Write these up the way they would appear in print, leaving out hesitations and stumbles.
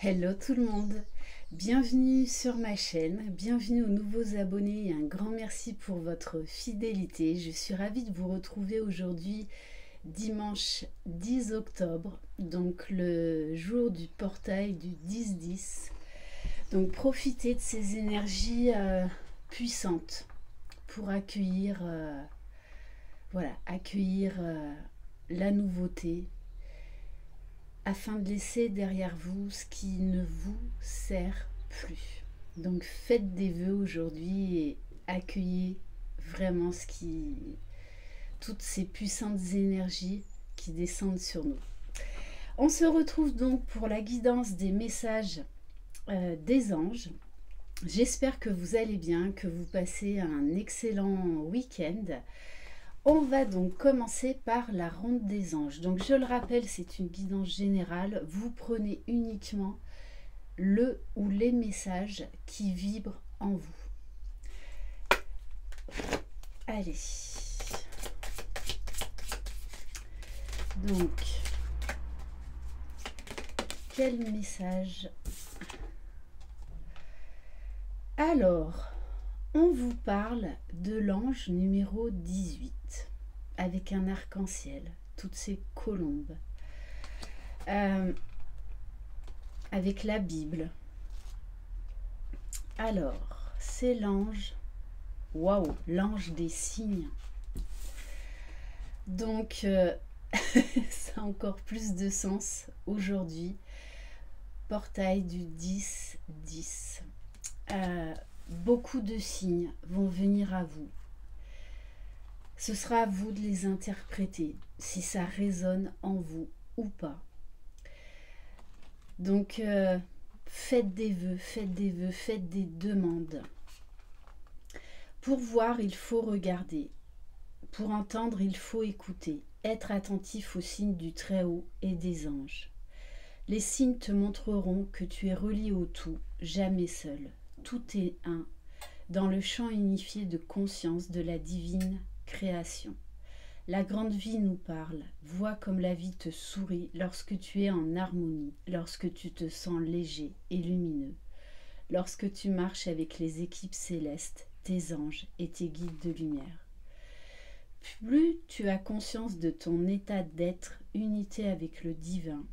Hello tout le monde, bienvenue sur ma chaîne, bienvenue aux nouveaux abonnés et un grand merci pour votre fidélité. Je suis ravie de vous retrouver aujourd'hui dimanche 10 octobre, donc le jour du portail du 10-10. Donc profitez de ces énergies puissantes pour accueillir, accueillir la nouveauté, afin de laisser derrière vous ce qui ne vous sert plus. Donc faites des vœux aujourd'hui et accueillez vraiment toutes ces puissantes énergies qui descendent sur nous. On se retrouve donc pour la guidance des messages des anges. J'espère que vous allez bien, que vous passez un excellent week-end. On va donc commencer par la ronde des anges. Donc je le rappelle, c'est une guidance générale. Vous prenez uniquement le ou les messages qui vibrent en vous. Allez. Donc, quel message? Alors, on vous parle de l'ange numéro 18, avec un arc-en-ciel, toutes ces colombes, avec la Bible. Alors, c'est l'ange, waouh, l'ange des signes. Donc, ça a encore plus de sens aujourd'hui. Portail du 10-10. Beaucoup de signes vont venir à vous. Ce sera à vous de les interpréter, si ça résonne en vous ou pas. Donc, faites des vœux, faites des demandes. Pour voir, il faut regarder. Pour entendre, il faut écouter. Être attentif aux signes du Très-Haut et des anges. Les signes te montreront que tu es relié au tout, jamais seul. Tout est un, dans le champ unifié de conscience de la divine création. La grande vie nous parle, vois comme la vie te sourit lorsque tu es en harmonie, lorsque tu te sens léger et lumineux, lorsque tu marches avec les équipes célestes, tes anges et tes guides de lumière. Plus tu as conscience de ton état d'être, unité avec le divin,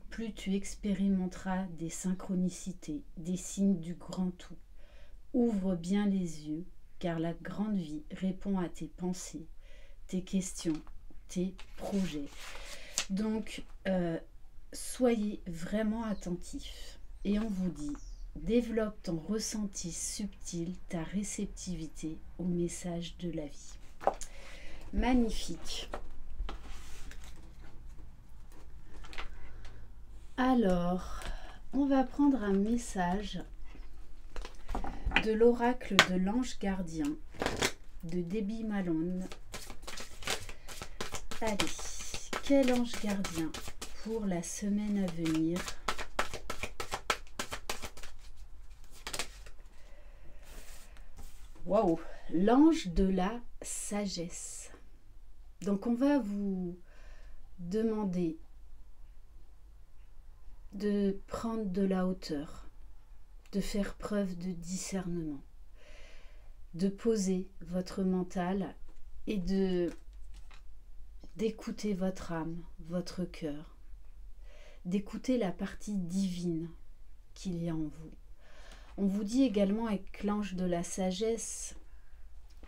plus tu expérimenteras des synchronicités, des signes du grand tout. Ouvre bien les yeux, car la grande vie répond à tes pensées, tes questions, tes projets. Donc, soyez vraiment attentifs. Et on vous dit, développe ton ressenti subtil, ta réceptivité au message de la vie. Magnifique. Alors, on va prendre un message de l'oracle de l'ange gardien de Debbie Malone. Allez, quel ange gardien pour la semaine à venir? Waouh, l'ange de la sagesse. Donc on va vous demander de prendre de la hauteur, de faire preuve de discernement, de poser votre mental et d'écouter votre âme, votre cœur, d'écouter la partie divine qu'il y a en vous. On vous dit également avec l'ange de la sagesse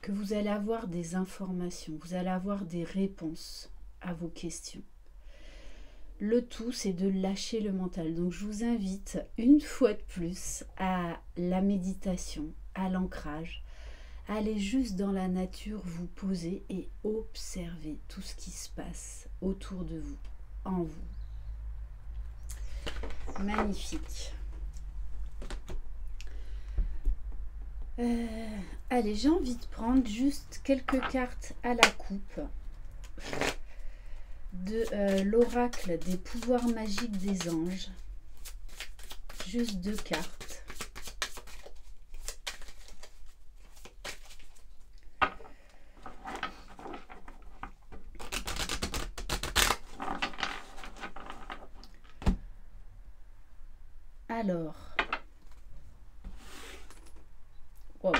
que vous allez avoir des informations, vous allez avoir des réponses à vos questions. Le tout, c'est de lâcher le mental. Donc, je vous invite une fois de plus à la méditation, à l'ancrage. Allez juste dans la nature, vous poser et observer tout ce qui se passe autour de vous, en vous. Magnifique. Allez, j'ai envie de prendre juste quelques cartes à la coupe de l'oracle des pouvoirs magiques des anges. Juste 2 cartes. Alors, wow.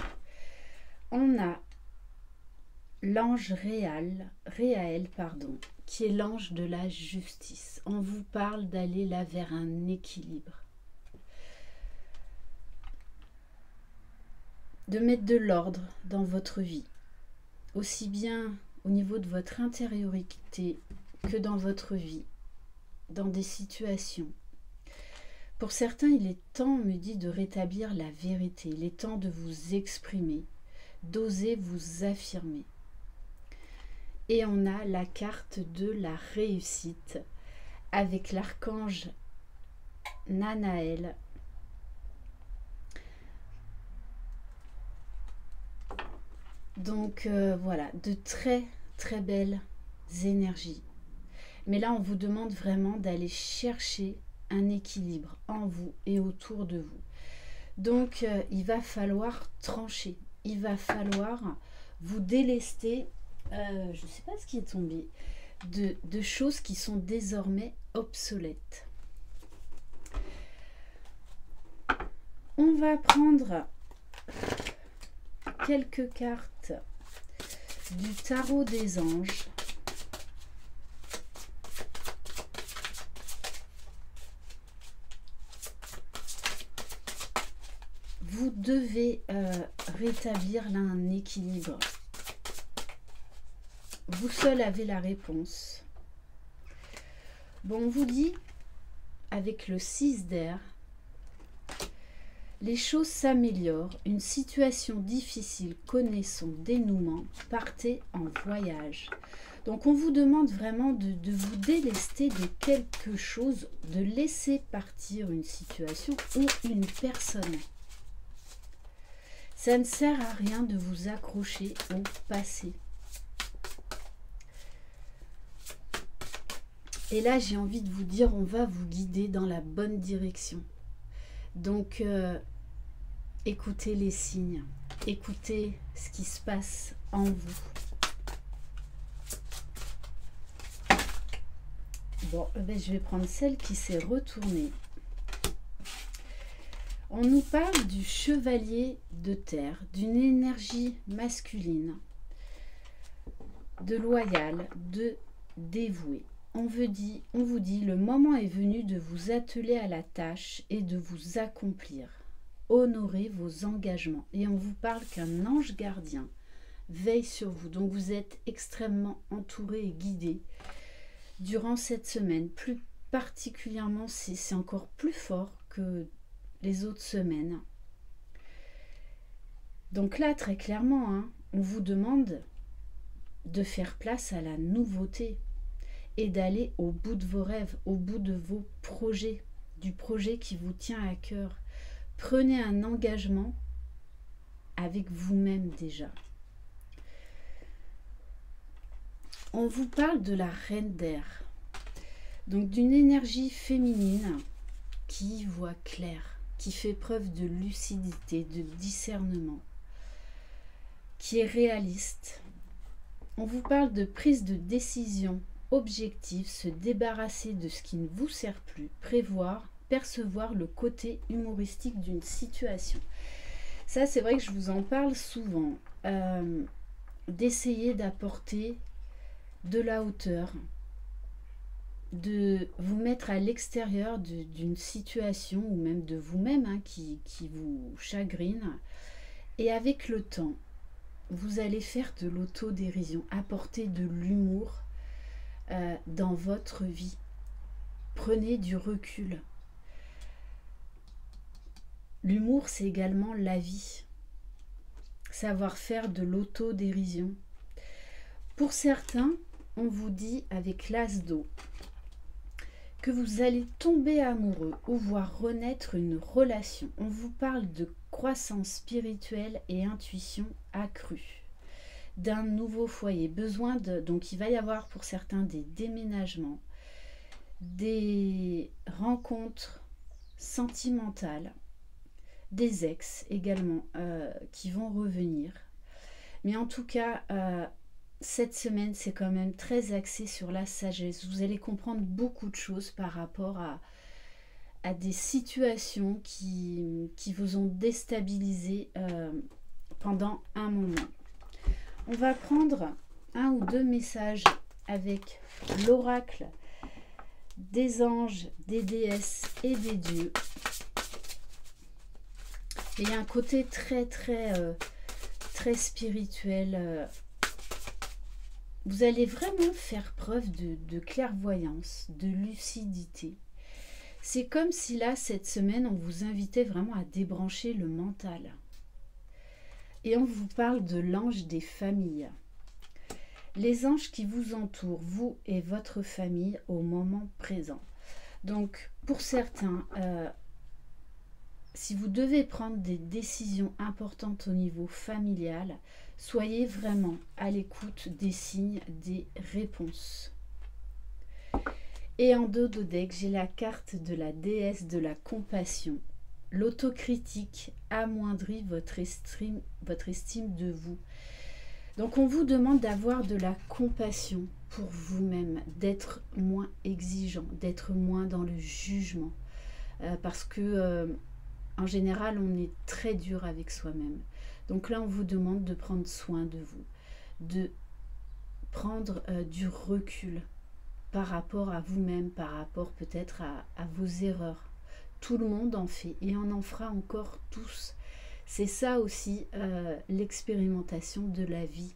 On a l'ange Réaël, pardon, qui est l'ange de la justice. On vous parle d'aller là vers un équilibre. De mettre de l'ordre dans votre vie, aussi bien au niveau de votre intériorité que dans votre vie, dans des situations. Pour certains, il est temps, me dit, de rétablir la vérité. Il est temps de vous exprimer, d'oser vous affirmer. Et on a la carte de la réussite avec l'archange Nanaël. Donc voilà, de très très belles énergies. Mais là, on vous demande vraiment d'aller chercher un équilibre en vous et autour de vous. Donc il va falloir trancher. Il va falloir vous délester, je ne sais pas ce qui est tombé, de choses qui sont désormais obsolètes. On va prendre quelques cartes du tarot des anges. Vous devez rétablir là un équilibre. Vous seul avez la réponse. Bon, on vous dit, avec le 6 d'air, les choses s'améliorent, une situation difficile connaît son dénouement, partez en voyage. Donc on vous demande vraiment de vous délester de quelque chose, de laisser partir une situation ou une personne. Ça ne sert à rien de vous accrocher au passé. Et là, j'ai envie de vous dire, on va vous guider dans la bonne direction. Donc, écoutez les signes, écoutez ce qui se passe en vous. Bon, je vais prendre celle qui s'est retournée. On nous parle du chevalier de terre, d'une énergie masculine, de loyal, de dévoué. On vous dit, le moment est venu de vous atteler à la tâche et de vous accomplir. Honorez vos engagements. Et on vous parle qu'un ange gardien veille sur vous. Donc vous êtes extrêmement entouré et guidé durant cette semaine. Plus particulièrement, c'est encore plus fort que les autres semaines. Donc là, très clairement, hein, on vous demande de faire place à la nouveauté et d'aller au bout de vos rêves, au bout de vos projets, du projet qui vous tient à cœur. Prenez un engagement avec vous-même déjà. On vous parle de la reine d'air, donc d'une énergie féminine qui voit clair, qui fait preuve de lucidité, de discernement, qui est réaliste. On vous parle de prise de décision objectif, se débarrasser de ce qui ne vous sert plus, prévoir, percevoir le côté humoristique d'une situation. Ça, c'est vrai que je vous en parle souvent, d'essayer d'apporter de la hauteur, de vous mettre à l'extérieur d'une situation ou même de vous-même hein, qui vous chagrine. Et avec le temps, vous allez faire de l'autodérision, apporter de l'humour dans votre vie. Prenez du recul. L'humour, c'est également la vie. Savoir faire de l'autodérision. Pour certains, on vous dit avec l'as d'eau que vous allez tomber amoureux ou voir renaître une relation. On vous parle de croissance spirituelle et intuition accrue, d'un nouveau foyer, donc il va y avoir pour certains des déménagements, des rencontres sentimentales, des ex également qui vont revenir. Mais en tout cas, cette semaine, c'est quand même très axé sur la sagesse. Vous allez comprendre beaucoup de choses par rapport à à des situations qui vous ont déstabilisé pendant un moment. On va prendre un ou deux messages avec l'oracle des anges, des déesses et des dieux. Et il y a un côté très spirituel. Vous allez vraiment faire preuve de clairvoyance, de lucidité. C'est comme si là, cette semaine, on vous invitait vraiment à débrancher le mental. Et on vous parle de l'ange des familles. Les anges qui vous entourent, vous et votre famille, au moment présent. Donc, pour certains, si vous devez prendre des décisions importantes au niveau familial, soyez vraiment à l'écoute des signes, des réponses. Et en dos de deck, j'ai la carte de la déesse de la compassion. L'autocritique amoindrit votre estime de vous. Donc on vous demande d'avoir de la compassion pour vous-même, d'être moins exigeant, d'être moins dans le jugement. Parce que en général, on est très dur avec soi-même. Donc là, on vous demande de prendre soin de vous, de prendre du recul par rapport à vous-même, par rapport peut-être à vos erreurs. Tout le monde en fait et on en fera encore tous. C'est ça aussi l'expérimentation de la vie.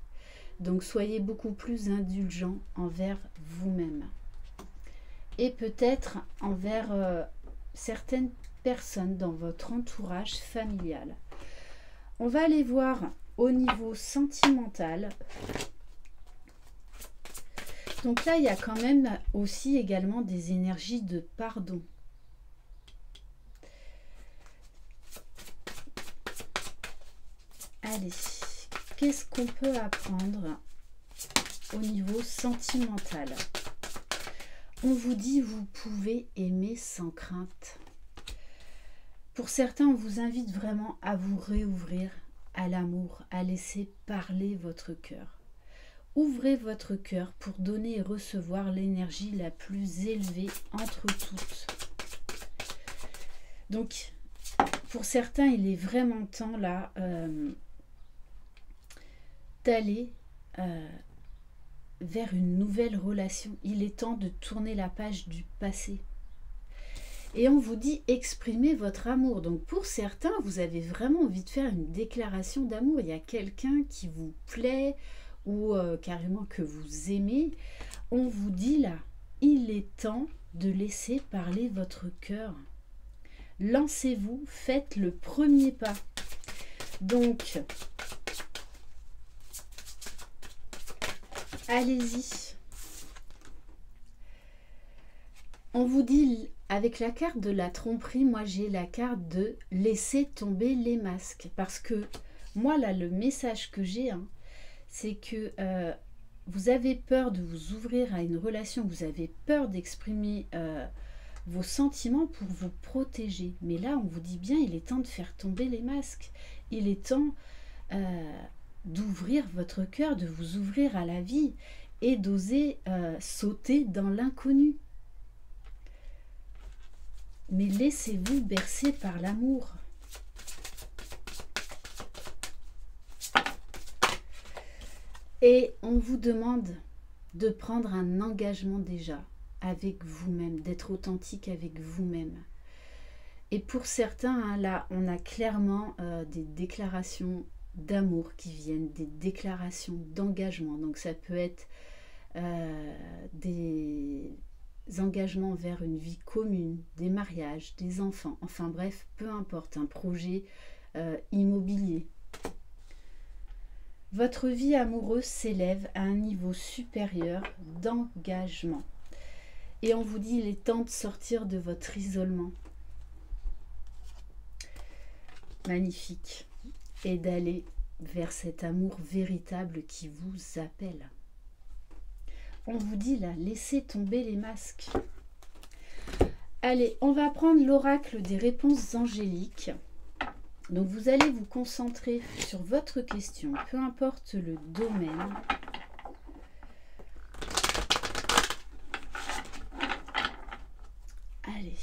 Donc soyez beaucoup plus indulgents envers vous-même. Et peut-être envers certaines personnes dans votre entourage familial. On va aller voir au niveau sentimental. Donc là, il y a quand même aussi également des énergies de pardon. Allez, qu'est-ce qu'on peut apprendre au niveau sentimental? On vous dit, vous pouvez aimer sans crainte. Pour certains, on vous invite vraiment à vous réouvrir à l'amour, à laisser parler votre cœur. Ouvrez votre cœur pour donner et recevoir l'énergie la plus élevée entre toutes. Donc, pour certains, il est vraiment temps là d'aller vers une nouvelle relation. Il est temps de tourner la page du passé. Et on vous dit exprimez votre amour. Donc pour certains, vous avez vraiment envie de faire une déclaration d'amour. Il y a quelqu'un qui vous plaît ou carrément que vous aimez. On vous dit là, il est temps de laisser parler votre cœur. Lancez-vous, faites le premier pas. Donc, allez-y. On vous dit, avec la carte de la tromperie, moi j'ai la carte de laisser tomber les masques. Parce que moi là, le message que j'ai, c'est que vous avez peur de vous ouvrir à une relation, vous avez peur d'exprimer vos sentiments pour vous protéger. Mais là, on vous dit bien, il est temps de faire tomber les masques. Il est temps d'ouvrir votre cœur, de vous ouvrir à la vie et d'oser sauter dans l'inconnu. Mais laissez-vous bercer par l'amour. Et on vous demande de prendre un engagement déjà avec vous-même, d'être authentique avec vous-même. Et pour certains, là, on a clairement des déclarations d'amour qui viennent, des déclarations d'engagement. Donc ça peut être des engagements vers une vie commune, des mariages, des enfants, enfin bref, peu importe, un projet immobilier. Votre vie amoureuse s'élève à un niveau supérieur d'engagement. Et on vous dit, il est temps de sortir de votre isolement. Magnifique. Et d'aller vers cet amour véritable qui vous appelle. On vous dit là, laissez tomber les masques. Allez, on va prendre l'oracle des réponses angéliques. Donc vous allez vous concentrer sur votre question, peu importe le domaine. Allez.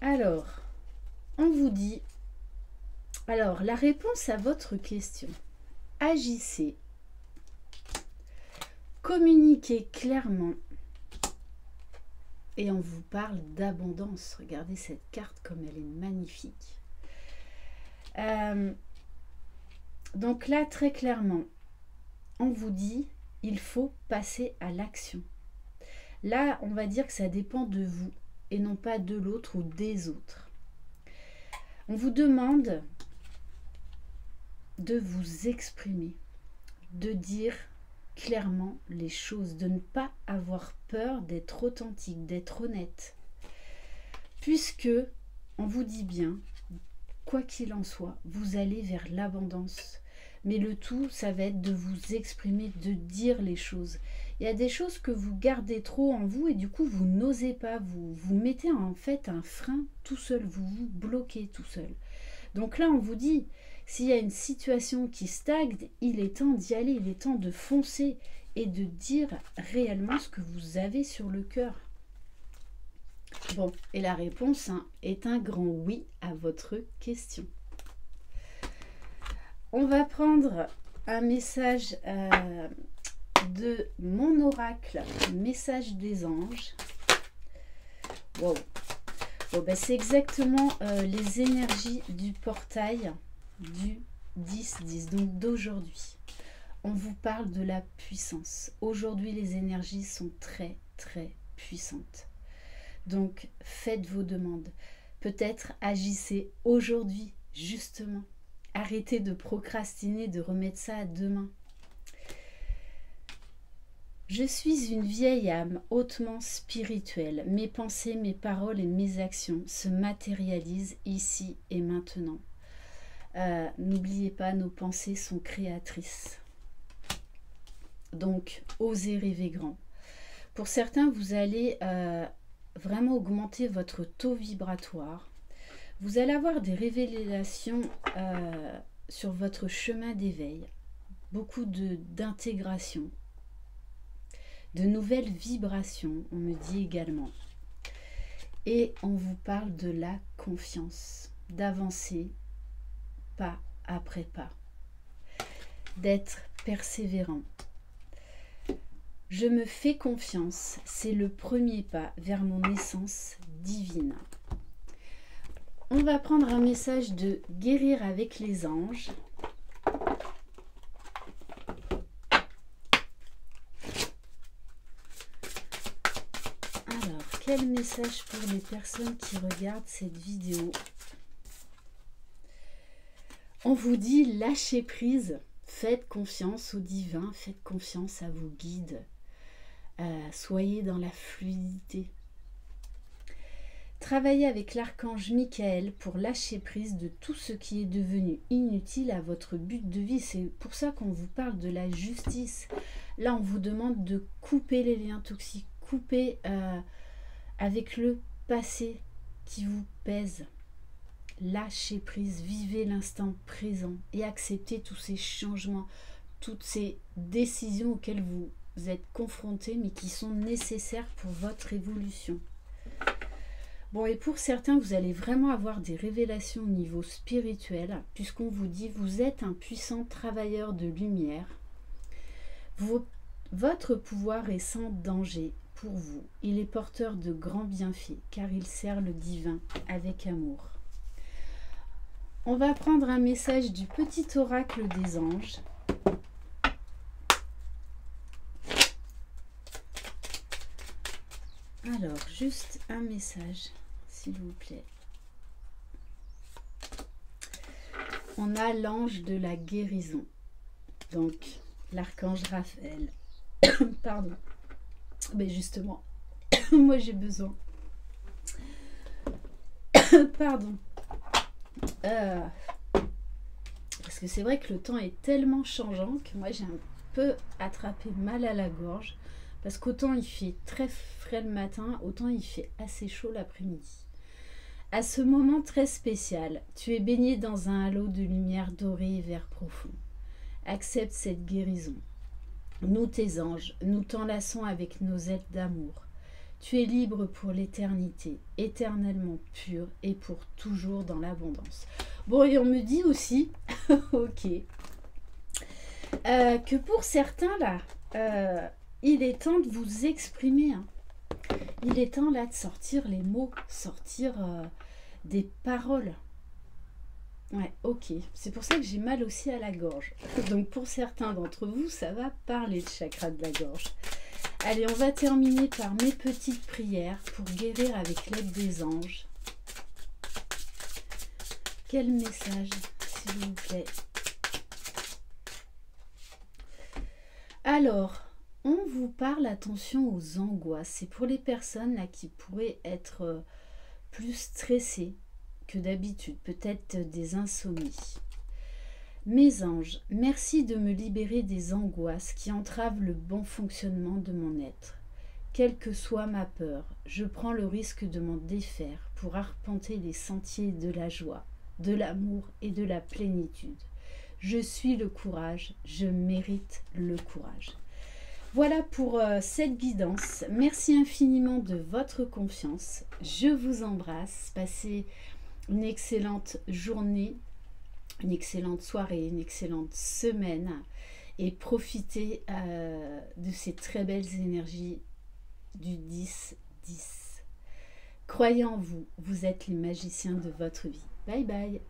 Alors, on vous dit, alors la réponse à votre question, agissez, communiquez clairement et on vous parle d'abondance. Regardez cette carte comme elle est magnifique. Donc là, très clairement, on vous dit, il faut passer à l'action. Là, on va dire que ça dépend de vous et non pas de l'autre ou des autres. On vous demande de vous exprimer, de dire clairement les choses, de ne pas avoir peur d'être authentique, d'être honnête. Puisque, on vous dit bien, quoi qu'il en soit, vous allez vers l'abondance. Mais le tout, ça va être de vous exprimer, de dire les choses. Il y a des choses que vous gardez trop en vous et du coup, vous n'osez pas. Vous mettez en fait un frein tout seul. Vous vous bloquez tout seul. Donc là, on vous dit, s'il y a une situation qui stagne, il est temps d'y aller. Il est temps de foncer et de dire réellement ce que vous avez sur le cœur. Bon, et la réponse est un grand oui à votre question. On va prendre un message de mon oracle, message des anges. Wow. Bon, ben, c'est exactement les énergies du portail du 10-10, donc d'aujourd'hui. On vous parle de la puissance. Aujourd'hui, les énergies sont très, très puissantes. Donc, faites vos demandes. Peut-être agissez aujourd'hui, justement. Arrêtez de procrastiner, de remettre ça à demain. Je suis une vieille âme hautement spirituelle. Mes pensées, mes paroles et mes actions se matérialisent ici et maintenant. N'oubliez pas, nos pensées sont créatrices. Donc, osez rêver grand. Pour certains, vous allez vraiment augmenter votre taux vibratoire. Vous allez avoir des révélations sur votre chemin d'éveil, beaucoup d'intégration, de nouvelles vibrations, on me dit également. Et on vous parle de la confiance, d'avancer pas après pas, d'être persévérant. Je me fais confiance, c'est le premier pas vers mon essence divine. On va prendre un message de guérir avec les anges. Alors, quel message pour les personnes qui regardent cette vidéo? On vous dit lâchez prise, faites confiance au divin, faites confiance à vos guides. Soyez dans la fluidité. Travaillez avec l'archange Michael pour lâcher prise de tout ce qui est devenu inutile à votre but de vie. C'est pour ça qu'on vous parle de la justice. Là, on vous demande de couper les liens toxiques, couper avec le passé qui vous pèse. Lâchez prise, vivez l'instant présent et acceptez tous ces changements, toutes ces décisions auxquelles vous êtes confrontés mais qui sont nécessaires pour votre évolution. Bon, et pour certains, vous allez vraiment avoir des révélations au niveau spirituel, puisqu'on vous dit, vous êtes un puissant travailleur de lumière. Votre pouvoir est sans danger pour vous. Il est porteur de grands bienfaits, car il sert le divin avec amour. On va prendre un message du petit oracle des anges. Alors, juste un message, s'il vous plaît. On a l'ange de la guérison. Donc, l'archange Raphaël. Pardon. Mais justement, moi j'ai besoin. Pardon. Parce que c'est vrai que le temps est tellement changeant que moi j'ai un peu attrapé mal à la gorge. Parce qu'autant il fait très frais le matin, autant il fait assez chaud l'après-midi. À ce moment très spécial, tu es baigné dans un halo de lumière dorée et vert profond. Accepte cette guérison. Nous, tes anges, nous t'enlaçons avec nos aides d'amour. Tu es libre pour l'éternité, éternellement pur et pour toujours dans l'abondance. Bon, et on me dit aussi, ok, que pour certains là, il est temps de vous exprimer. Hein. Il est temps là de sortir les mots, sortir des paroles. Ouais, ok. C'est pour ça que j'ai mal aussi à la gorge. Donc pour certains d'entre vous, ça va parler de chakra de la gorge. Allez, on va terminer par mes petites prières pour guérir avec l'aide des anges. Quel message, s'il vous plaît. Alors, on vous parle, attention aux angoisses. C'est pour les personnes là qui pourraient être plus stressées que d'habitude, peut-être des insomnies. Mes anges, merci de me libérer des angoisses qui entravent le bon fonctionnement de mon être. Quelle que soit ma peur, je prends le risque de m'en défaire pour arpenter les sentiers de la joie, de l'amour et de la plénitude. Je suis le courage, je mérite le courage. Voilà pour cette guidance. Merci infiniment de votre confiance. Je vous embrasse. Passez une excellente journée, une excellente soirée, une excellente semaine et profitez de ces très belles énergies du 10-10. Croyez en vous, vous êtes les magiciens de votre vie. Bye bye.